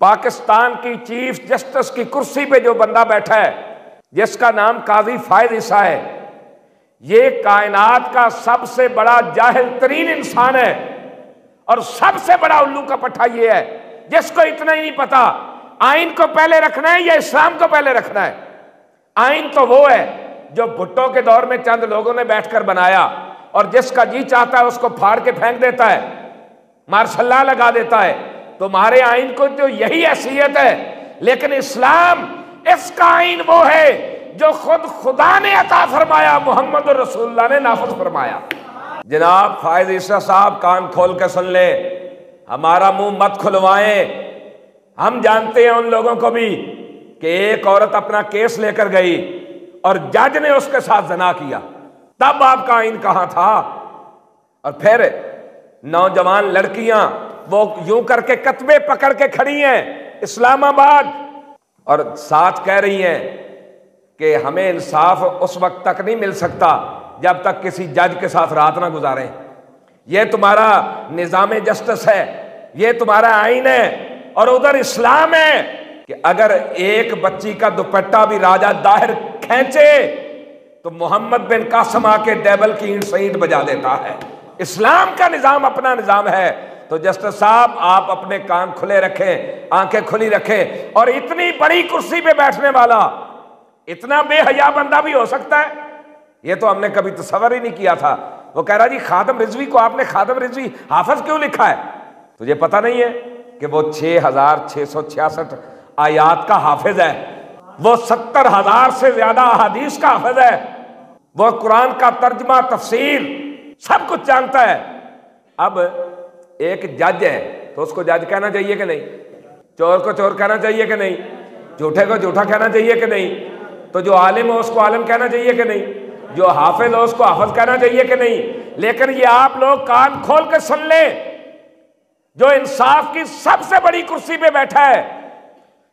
पाकिस्तान की chief justice की कुर्सी पे जो बंदा बैठा है, जिसका नाम काजी फायद ईसा है, ये कायनात का सबसे बड़ा जाहिल तरीन इंसान है और सबसे बड़ा उल्लू का पट्टा ये है जिसको इतना ही नहीं पता आइन को पहले रखना है या इस्लाम को पहले रखना है। आइन तो वो है जो भुट्टो के दौर में चंद लोगों ने बैठकर बनाया और जिसका जी चाहता है उसको फाड़ के फेंक देता है, मार्शल्ला लगा देता है। तुम्हारे आइन को तो यही हैसियत है, लेकिन इस्लाम इसका आइन वो है जो खुद खुदा ने अता फरमाया, मोहम्मद रसूलुल्लाह ने नाफिज फरमाया। जनाब फायद ईसा साहब, कान खोल के सुन ले, हमारा मुंह मत खुलवाएं। हम जानते हैं उन लोगों को भी कि एक औरत अपना केस लेकर गई और जज ने उसके साथ जना किया, तब आपका आइन कहां था? और फिर नौजवान लड़कियां वो यूं करके कतबे पकड़ के खड़ी हैं इस्लामाबाद और साथ कह रही हैं कि हमें इंसाफ उस वक्त तक नहीं मिल सकता जब तक किसी जज के साथ रात ना गुजारें। ये तुम्हारा निजाम जस्टिस है, ये तुम्हारा आइन है। और उधर इस्लाम है कि अगर एक बच्ची का दुपट्टा भी राजा दाहिर खींचे तो मोहम्मद बिन कासिम आके डेबल की ईंट से ईंट बजा देता है। इस्लाम का निजाम अपना निजाम है। तो जस्टिस साहब, आप अपने कान खुले रखें, आंखें खुली रखें। और इतनी बड़ी कुर्सी पे बैठने वाला इतना बेहया बंदा भी हो सकता है, ये तो हमने कभी तसव्वुर ही नहीं किया था। वो कह रहा जी खादम रिजवी को आपने खादम रिजवी हाफिज क्यों लिखा है? तुझे पता नहीं है कि वो 6666 आयात का हाफिज है, वो 70,000 से ज्यादा हदीस का हाफिज है, वो कुरान का तर्जमा तफसीर सब कुछ जानता है। अब एक जज है तो उसको जज कहना चाहिए कि नहीं? चोर को चोर कहना चाहिए कि नहीं? झूठे को झूठा कहना चाहिए कि नहीं? तो जो आलिम है उसको आलिम कहना चाहिए कि नहीं? जो हाफिज है उसको हाफिज कहना चाहिए कि नहीं? लेकिन ये आप लोग कान खोल के सुन ले, जो इंसाफ की सबसे बड़ी कुर्सी पे बैठा है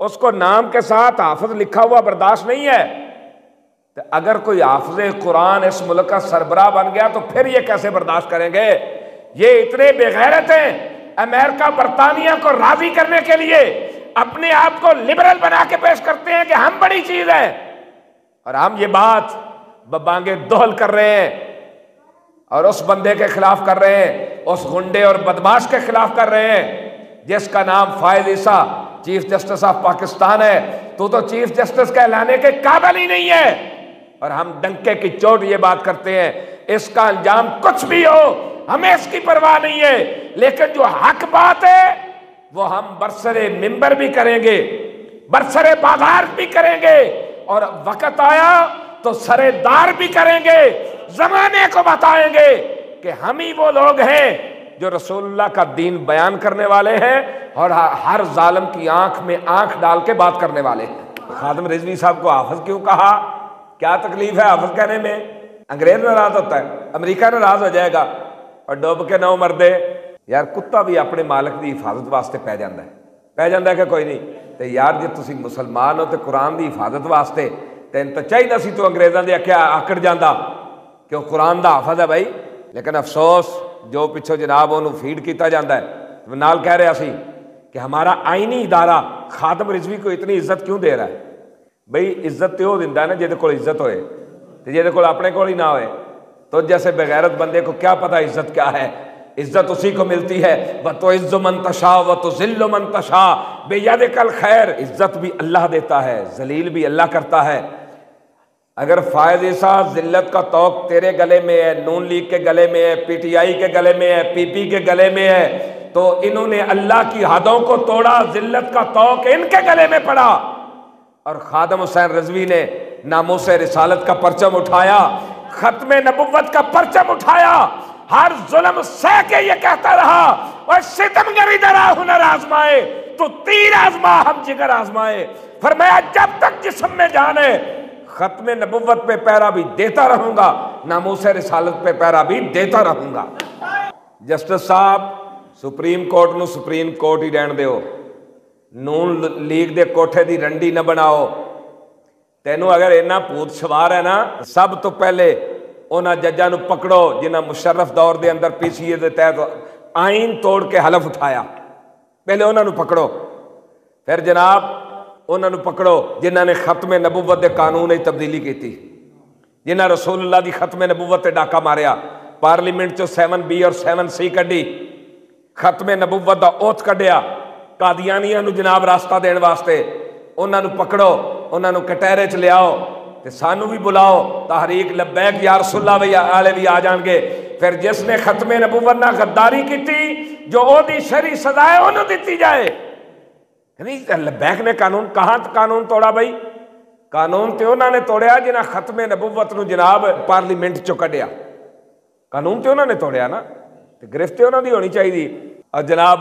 उसको नाम के साथ हाफिज लिखा हुआ बर्दाश्त नहीं है। तो अगर कोई हाफिज कुरान इस मुल्क का सरबराह बन गया तो फिर ये कैसे बर्दाश्त करेंगे? ये इतने बेगैरत हैं, अमेरिका बरतानिया को राजी करने के लिए अपने आप को लिबरल बना के पेश करते हैं कि हम बड़ी चीज है, और हम ये बात बबांगे दोहल कर रहे हैं और उस बंदे के खिलाफ कर रहे हैं, उस गुंडे और बदमाश के खिलाफ कर रहे हैं जिसका नाम फायद ईसा चीफ जस्टिस ऑफ पाकिस्तान है। तो चीफ जस्टिस कहलाने के काबिल ही नहीं है। और हम डंके की चोट ये बात करते हैं, इसका अंजाम कुछ भी हो हमें इसकी परवाह नहीं है, लेकिन जो हक बात है वो हम बरसरे मिंबर भी करेंगे, बरसरे बाजार भी करेंगे, और वक्त आया तो सरेदार भी करेंगे। जमाने को बताएंगे कि हम ही वो लोग हैं जो रसूलुल्लाह का दीन बयान करने वाले हैं और हर जालिम की आंख में आंख डाल के बात करने वाले हैं। खादिम रिजवी साहब को हाफिज क्यों कहा? क्या तकलीफ है हाफिज कहने में? अंग्रेज नाराज होता है, अमेरिका नाराज हो जाएगा और डुब के ना मरदे। यार कुत्ता भी अपने मालिक की हिफाजत वास्ते पै जाता है कि कोई नहीं। तो यार जे तुसी मुसलमान हो तो कुरान की हिफाजत वास्ते तेन तो चाहिए सी तू अंग्रेजों के आख्या आकड़ जाता कि कुरान का हाफिज है भाई। लेकिन अफसोस जो पिछों जनाब उन्होंने फीड किया जाता है। नाल कह रहा सी कि हमारा आईनी इदारा खादिम रिजवी को इतनी इज्जत क्यों दे रहा है? भाई इज्जत तो दिंदा है ना जिहदे कोल इज्जत होए, तो जिहदे कोल अपने कोल ही ना होए। तो जैसे बेगैरत बंदे को क्या पता इज्जत क्या है? इज्जत उसी को मिलती है, व तो इज्जो मन तशा व तो जिल्लो मन तशा बेयदिकल खैर। इज्जत भी अल्लाह देता है, जलील भी अल्लाह करता है। अगर फायद ईसा जिल्लत का तौक तेरे गले में है, नून लीग के गले में है, पीटीआई के गले में है, पीपी के गले में है, तो इन्होंने अल्लाह की हदों को तोड़ा, जिल्लत का तौक इनके गले में पड़ा। और खादिम हुसैन रिजवी ने नामूस रिसालत का परचम उठाया, खत्मे नबुव्वत का परचम उठाया, हर जुल्म सह के ये कहता रहा, और सितमगरी दरा हुनर आजमाए तो तीर आजमा हम जिगर आजमाए। फरमाया जब तक जिस्म में जान है खत्मे नबुव्वत पे पैरा भी देता रहूंगा, नामूस रिसालत पे पैरा भी देता रहूंगा। जस्टिस साहब, सुप्रीम कोर्ट नूं सुप्रीम कोर्ट ही रहन दिओ, नून लीग दे कोठे दी रंडी न बनाओ। तेनों अगर इन्ना भूत सवार है ना, सब तो पहले उन्होंने जज्जां नूं पकड़ो जिन्हें मुशर्रफ दौर के अंदर पीसीए के तहत आइन तोड़ के हलफ उठाया, पहले उन्होंने पकड़ो। फिर जनाब उन्होंने पकड़ो जिन्होंने खत्म नबूवत के कानून में तब्दीली की, जिन्हें रसूलुल्लाह की खत्म नबूवत से डाका मारिया, पार्लीमेंट चो 7B और 7C कढ़ी, खत्म नबूवत का ओथ कढ़िया, कादियानिया जनाब रास्ता देने वास्ते। उन्होंने पकड़ो, उन्होंने कटहरे च लियाओ तो सानू भी बुलाओ, तहरीक लब्बैक या रसूलुल्लाह वाले भी आ जाएंगे। फिर जिसने खत्म नबूवत नाल गद्दारी की, जो ओदी शरी सजा है उन्होंने दी जाए। नहीं लब्बैक ने कानून कहाँ कानून तोड़ा भाई? कानून तो उन्होंने तोड़िया जिन्हें खत्म नबूवत नूं जनाब पार्लीमेंट चो कढ़िया। कानून तो उन्होंने तोड़िया ना, तो गिरफ्त उन्होंने होनी चाहिए। और जनाब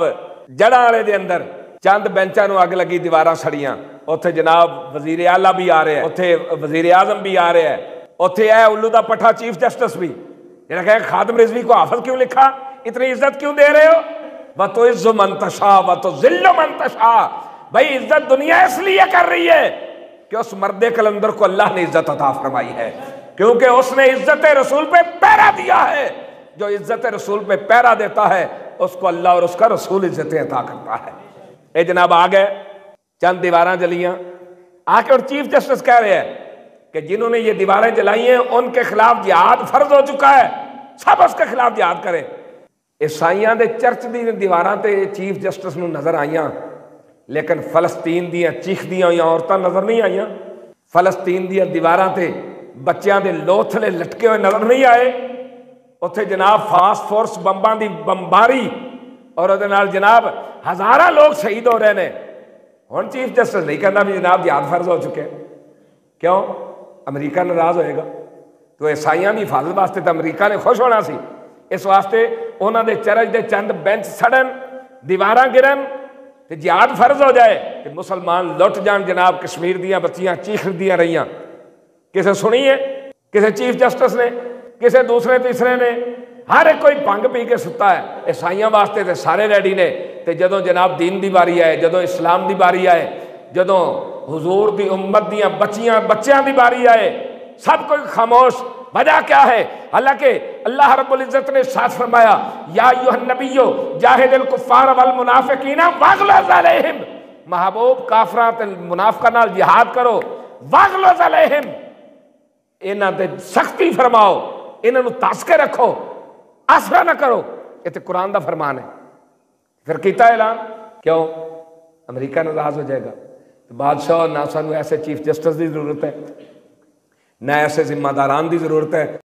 जड़ा वाले दे अंदर चंद बेंचा नूं अग लगी, दीवारां सड़ियां, उत्थे जनाब वजीर आला भी आ रहा है, उत्थे वजीर आजम भी आ रहा है, उत्थे है उल्लू दा पट्ठा चीफ जस्टिस भी, जिन्हें कहा खादिम रिजवी को हाफिज क्यों लिखा, इतनी इज्जत क्यों दे रहे हो? वह तो इज्जो मंतशा वह तो जिल्लो मंतशा। भाई इज्जत दुनिया इसलिए कर रही है कि उस मर्दे कलंदर को अल्लाह ने इज्जत अता फरमाई है, क्योंकि उसने इज्जत रसूल पे पहरा दिया है। जो इज्जत रसूल पे पहरा देता है उसको अल्लाह और उसका रसूल इज्जतें अता करता है। ये जनाब आ गए, चंद दीवारें जलियां, आके और चीफ जस्टिस कह रहे हैं कि जिन्होंने ये दीवारें जलाई हैं उनके खिलाफ जिहाद फर्ज हो चुका है, सब उसके खिलाफ जिहाद करें। ईसाइयां दे चर्च दी दीवारां ते चीफ जस्टिस नूं नजर आईयां, लेकिन फलस्तीन दियां चीखदियां होईयां औरतां नजर नहीं आईयां। फलस्तीन दियां दीवारां ते बच्चों के लोथले लटके हुए नजर नहीं आए। उत्थे जनाब फास्फोरस बंबां दी बंबारी और उहदे नाल जनाब हज़ारां लोग शहीद हो रहे हैं। हुण चीफ जस्टिस नहीं कहना भी जनाब जिहाद फर्ज हो चुके। क्यों? अमरीका नाराज होएगा? तो ईसाइयां दी हिफाजत वास्ते तो अमरीका ने खुश होना सी। इस वास्ते उन्होंने दे चर्च दे चंद बेंच सड़न, दीवारां गिरन तो जिहाद फर्ज हो जाए, तो मुसलमान लुट जान। जनाब कश्मीर दियां बच्चियां चीखदियां रहियां, किसे सुनी है? किसे चीफ जस्टिस ने? किसे दूसरे तीसरे ने? हर एक कोई भंग पी के सुता है। ईसाइयां वास्ते तो सारे रेडी ने, तो जदों जनाब दीन की बारी आए, जदों इस्लाम की बारी आए, जदों हुजूर की उम्मत दियां बच्चियां की बारी आए, सब कोई खामोश। वजह क्या है? हालांकि अल्लाह रब्बुल इज्जत ने साथ फरमाया, या अय्युहन नबिय्यो जाहिदिल कुफ्फार वल मुनाफिकीना वगलज़ अलैहिम, महबूब काफरां ते मुनाफिकां नाल जिहाद करो, वगलज़ अलैहिम, इन्हां ते सख्ती फरमाओ, इन्हां नूं तस के रखो, आसरा ना करो। ये तो कुरान का फरमान है। फिर किया ऐलान, क्यों? अमरीका नाराज हो जाएगा। तो बादशाह ना सानू ऐसे चीफ जस्टिस की जरूरत है, ना ऐसे जिम्मेदारान की जरूरत है।